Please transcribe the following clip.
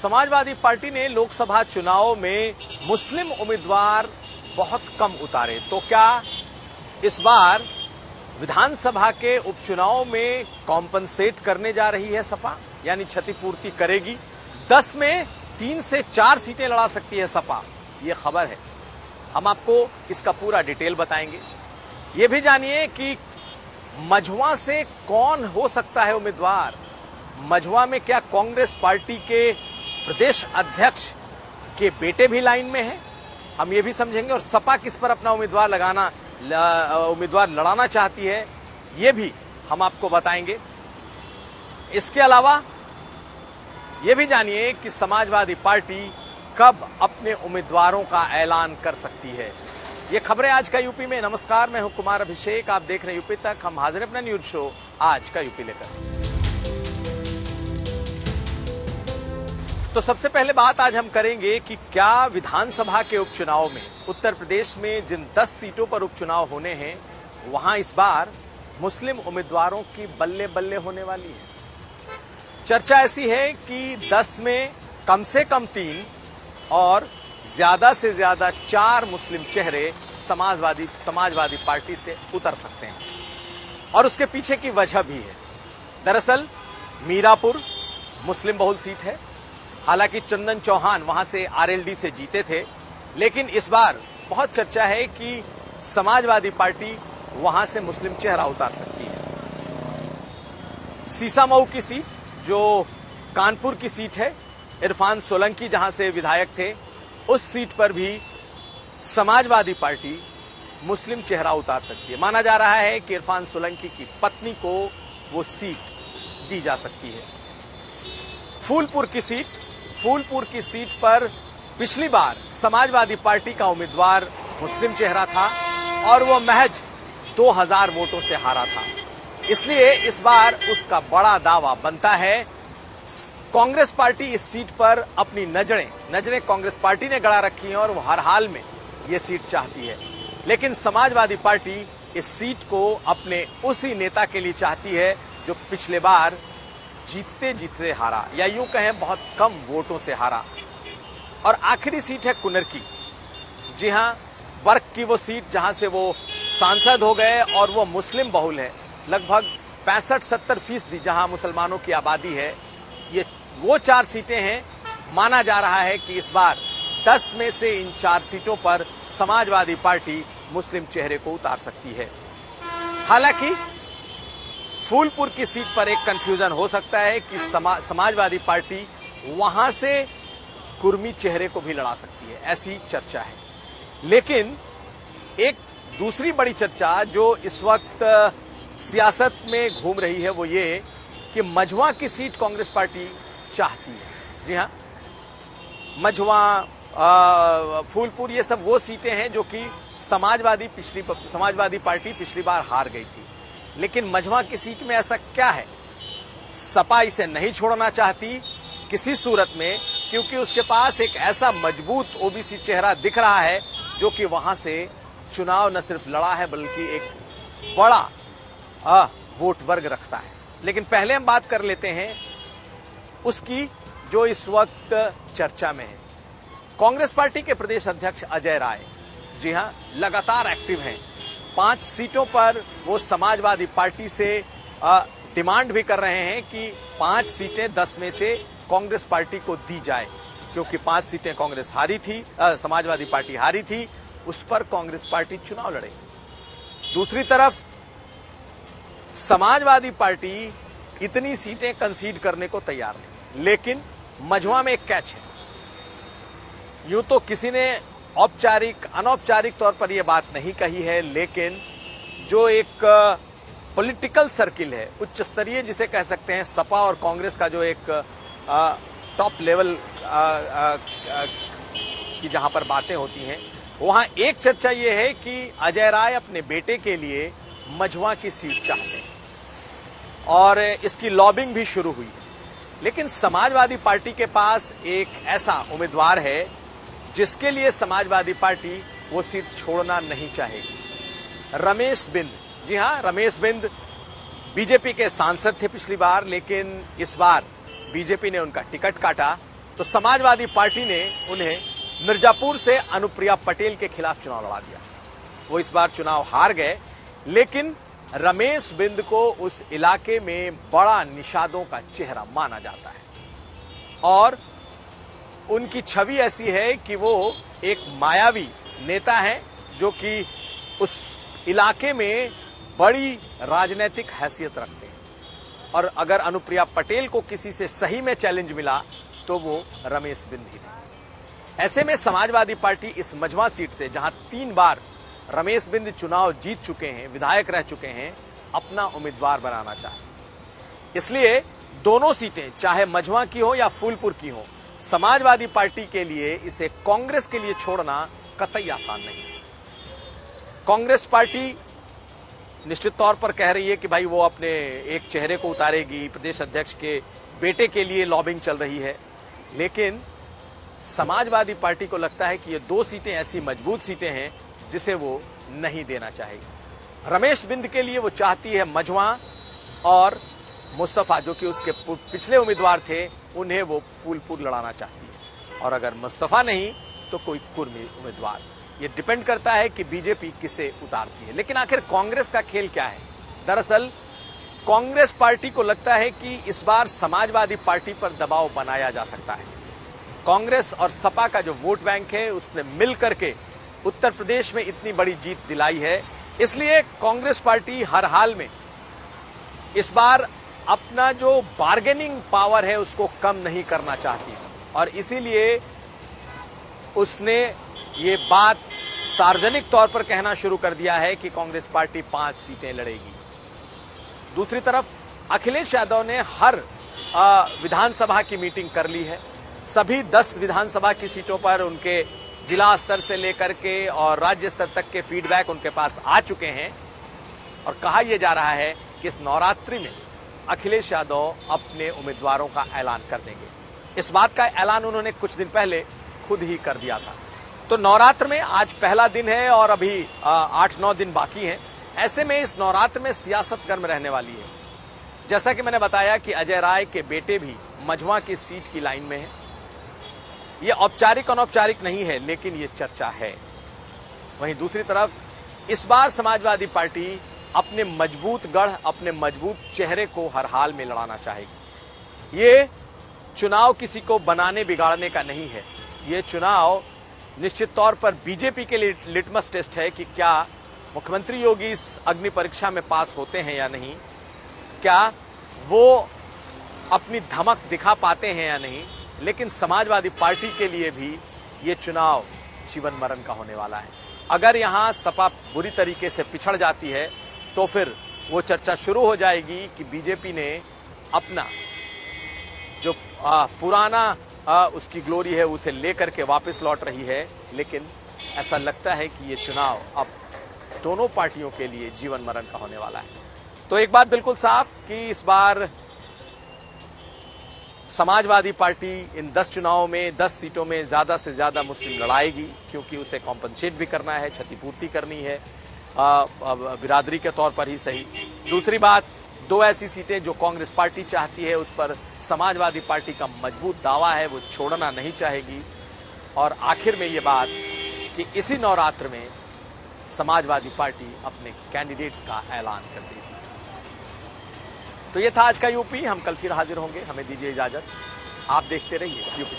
Samajwadi party ने लोकसभा चुनाव में मुस्लिम उम्मीदवार बहुत कम उतारे, तो क्या इस बार विधानसभा के उपचुनाव में कॉम्पनसेट करने जा रही है सपा, यानी क्षतिपूर्ति करेगी? 10 में 3 से 4 सीटें लड़ा सकती है सपा, ये खबर है। हम आपको इसका पूरा डिटेल बताएंगे। ये भी जानिए कि मझवा से कौन हो सकता है उम्मीदवार। मझवा में क्या कांग्रेस पार्टी के प्रदेश अध्यक्ष के बेटे भी लाइन में हैं? हम ये भी समझेंगे। और सपा किस पर अपना उम्मीदवार लड़ाना चाहती है, ये भी हम आपको बताएंगे। इसके अलावा ये भी जानिए कि समाजवादी पार्टी कब अपने उम्मीदवारों का ऐलान कर सकती है। ये खबरें आज का यूपी में। नमस्कार, मैं हूं कुमार अभिषेक, आप देख रहे हैं यूपी तक। हम हाजिर हैं अपना न्यूज शो आज का यूपी लेकर। तो सबसे पहले बात आज हम करेंगे कि क्या विधानसभा के उपचुनाव में उत्तर प्रदेश में जिन 10 सीटों पर उपचुनाव होने हैं, वहां इस बार मुस्लिम उम्मीदवारों की बल्ले बल्ले होने वाली है। चर्चा ऐसी है कि 10 में कम से कम 3 और ज्यादा से ज्यादा 4 मुस्लिम चेहरे समाजवादी पार्टी से उतर सकते हैं। और उसके पीछे की वजह भी है। दरअसल मीरापुर मुस्लिम बहुल सीट है। हालांकि चंदन चौहान वहां से आरएलडी से जीते थे, लेकिन इस बार बहुत चर्चा है कि समाजवादी पार्टी वहां से मुस्लिम चेहरा उतार सकती है। सीसामऊ की सीट, जो कानपुर की सीट है, इरफान सोलंकी जहां से विधायक थे, उस सीट पर भी समाजवादी पार्टी मुस्लिम चेहरा उतार सकती है। माना जा रहा है कि इरफान सोलंकी की पत्नी को वो सीट दी जा सकती है। फूलपुर की सीट पर पिछली बार समाजवादी पार्टी का उम्मीदवार मुस्लिम चेहरा था और वो महज 2000 वोटों से हारा था। इसलिए इस बार उसका बड़ा दावा बनता है। कांग्रेस पार्टी इस सीट पर अपनी नजरें कांग्रेस पार्टी ने गड़ा रखी हैं और वो हर हाल में ये सीट चाहती है। लेकिन समाजवादी पार्टी इस सीट को अपने उसी नेता के लिए चाहती है जो पिछले बार जीतते हारा, या यूं कहें बहुत कम वोटों से हारा। और आखिरी सीट है कुनर की। जी हां, वर्क की वो सीट जहां से वो सांसद हो गए और वो मुस्लिम बहुल है। लगभग 65-70% जहां मुसलमानों की आबादी है, ये वो 4 सीटें हैं। माना जा रहा है कि इस बार 10 में से इन 4 सीटों पर समाजवादी पार्टी मुस्लिम चेहरे को उतार सकती है। हालांकि फूलपुर की सीट पर एक कंफ्यूजन हो सकता है कि समाजवादी पार्टी वहां से कुर्मी चेहरे को भी लड़ा सकती है, ऐसी चर्चा है। लेकिन एक दूसरी बड़ी चर्चा जो इस वक्त सियासत में घूम रही है, वो ये कि मझवा की सीट कांग्रेस पार्टी चाहती है। जी हां, मझवा, फूलपुर, ये सब वो सीटें हैं जो कि समाजवादी पार्टी पिछली बार हार गई थी। लेकिन मझवा की सीट में ऐसा क्या है? सपा इसे नहीं छोड़ना चाहती किसी सूरत में, क्योंकि उसके पास एक ऐसा मजबूत ओबीसी चेहरा दिख रहा है जो कि वहां से चुनाव न सिर्फ लड़ा है बल्कि एक बड़ा वोट वर्ग रखता है। लेकिन पहले हम बात कर लेते हैं उसकी जो इस वक्त चर्चा में है। कांग्रेस पार्टी के प्रदेश अध्यक्ष अजय राय, जी हां, लगातार एक्टिव हैं। 5 सीटों पर वो समाजवादी पार्टी से डिमांड भी कर रहे हैं कि 5 सीटें 10 में से कांग्रेस पार्टी को दी जाए, क्योंकि 5 सीटें कांग्रेस हारी थी, समाजवादी पार्टी हारी थी, उस पर कांग्रेस पार्टी चुनाव लड़ेगी। दूसरी तरफ समाजवादी पार्टी इतनी सीटें कंसीड करने को तैयार नहीं। लेकिन मझवा में एक कैच है। यूं तो किसी ने अनौपचारिक तौर पर यह बात नहीं कही है, लेकिन जो एक पॉलिटिकल सर्किल है, उच्च स्तरीय जिसे कह सकते हैं, सपा और कांग्रेस का जो एक टॉप लेवल की जहां पर बातें होती हैं, वहां एक चर्चा यह है कि अजय राय अपने बेटे के लिए मझवा की सीट चाहते हैं और इसकी लॉबिंग भी शुरू हुई है। लेकिन समाजवादी पार्टी के पास एक ऐसा उम्मीदवार है जिसके लिए समाजवादी पार्टी वो सीट छोड़ना नहीं चाहेगी। रमेश बिंद, जी हां, रमेश बिंद बीजेपी के सांसद थे पिछली बार, लेकिन इस बार बीजेपी ने उनका टिकट काटा तो समाजवादी पार्टी ने उन्हें मिर्जापुर से अनुप्रिया पटेल के खिलाफ चुनाव लड़ा दिया। वो इस बार चुनाव हार गए, लेकिन रमेश बिंद को उस इलाके में बड़ा निषादों का चेहरा माना जाता है और उनकी छवि ऐसी है कि वो एक मायावी नेता हैं जो कि उस इलाके में बड़ी राजनीतिक हैसियत रखते हैं। और अगर अनुप्रिया पटेल को किसी से सही में चैलेंज मिला तो वो रमेश बिंद ही थे। ऐसे में समाजवादी पार्टी इस मझवा सीट से, जहां 3 बार रमेश बिंद चुनाव जीत चुके हैं, विधायक रह चुके हैं, अपना उम्मीदवार बनाना चाहते। इसलिए दोनों सीटें चाहे मझवा की हो या फूलपुर की हो, समाजवादी पार्टी के लिए इसे कांग्रेस के लिए छोड़ना कतई आसान नहीं है। कांग्रेस पार्टी निश्चित तौर पर कह रही है कि भाई वो अपने एक चेहरे को उतारेगी, प्रदेश अध्यक्ष के बेटे के लिए लॉबिंग चल रही है, लेकिन समाजवादी पार्टी को लगता है कि ये 2 सीटें ऐसी मजबूत सीटें हैं जिसे वो नहीं देना चाहेगी। रमेश बिंद के लिए वो चाहती है मझवा और मुस्तफा, जो कि उसके पिछले उम्मीदवार थे, उन्हें वो फूलपुर लड़ाना चाहती है। और अगर मुस्तफा नहीं तो कोई कुर्मी उम्मीदवार। ये डिपेंड करता है कि बीजेपी किसे उतारती है। लेकिन आखिर कांग्रेस का खेल क्या है? दरअसल कांग्रेस पार्टी को लगता है कि इस बार समाजवादी पार्टी पर दबाव बनाया जा सकता है। कांग्रेस और सपा का जो वोट बैंक है उसने मिल करके उत्तर प्रदेश में इतनी बड़ी जीत दिलाई है, इसलिए कांग्रेस पार्टी हर हाल में इस बार अपना जो बार्गेनिंग पावर है उसको कम नहीं करना चाहती और इसीलिए उसने ये बात सार्वजनिक तौर पर कहना शुरू कर दिया है कि कांग्रेस पार्टी 5 सीटें लड़ेगी। दूसरी तरफ अखिलेश यादव ने हर विधानसभा की मीटिंग कर ली है। सभी 10 विधानसभा की सीटों पर उनके जिला स्तर से लेकर के और राज्य स्तर तक के फीडबैक उनके पास आ चुके हैं और कहा यह जा रहा है कि इस नवरात्रि में अखिलेश यादव अपने उम्मीदवारों का ऐलान कर देंगे। इस बात का ऐलान उन्होंने कुछ दिन पहले खुद ही कर दिया था। तो नवरात्र में आज पहला दिन है और अभी 8-9 दिन बाकी हैं। ऐसे में इस नवरात्र में सियासत गर्म रहने वाली है। जैसा कि मैंने बताया कि अजय राय के बेटे भी मझवा की सीट की लाइन में है। ये औपचारिक अनौपचारिक नहीं है, लेकिन ये चर्चा है। वहीं दूसरी तरफ इस बार समाजवादी पार्टी अपने मजबूत गढ़, अपने मजबूत चेहरे को हर हाल में लड़ाना चाहेगी। ये चुनाव किसी को बनाने बिगाड़ने का नहीं है। ये चुनाव निश्चित तौर पर बीजेपी के लिए लिटमस टेस्ट है कि क्या मुख्यमंत्री योगी इस अग्नि परीक्षा में पास होते हैं या नहीं, क्या वो अपनी धमक दिखा पाते हैं या नहीं। लेकिन समाजवादी पार्टी के लिए भी ये चुनाव जीवन मरण का होने वाला है। अगर यहां सपा बुरी तरीके से पिछड़ जाती है तो फिर वो चर्चा शुरू हो जाएगी कि बीजेपी ने अपना जो पुराना उसकी ग्लोरी है उसे लेकर के वापस लौट रही है। लेकिन ऐसा लगता है कि ये चुनाव अब दोनों पार्टियों के लिए जीवन मरण का होने वाला है। तो एक बात बिल्कुल साफ कि इस बार समाजवादी पार्टी इन 10 चुनावों में 10 सीटों में ज्यादा से ज्यादा मुस्लिम लड़ाएगी, क्योंकि उसे कॉम्पनसेट भी करना है, क्षतिपूर्ति करनी है, बिरादरी के तौर पर ही सही। दूसरी बात, 2 ऐसी सीटें जो कांग्रेस पार्टी चाहती है उस पर समाजवादी पार्टी का मजबूत दावा है, वो छोड़ना नहीं चाहेगी। और आखिर में ये बात कि इसी नवरात्र में समाजवादी पार्टी अपने कैंडिडेट्स का ऐलान कर देगी। तो ये था आज का यूपी। हम कल फिर हाजिर होंगे। हमें दीजिए इजाजत। आप देखते रहिए यूपी।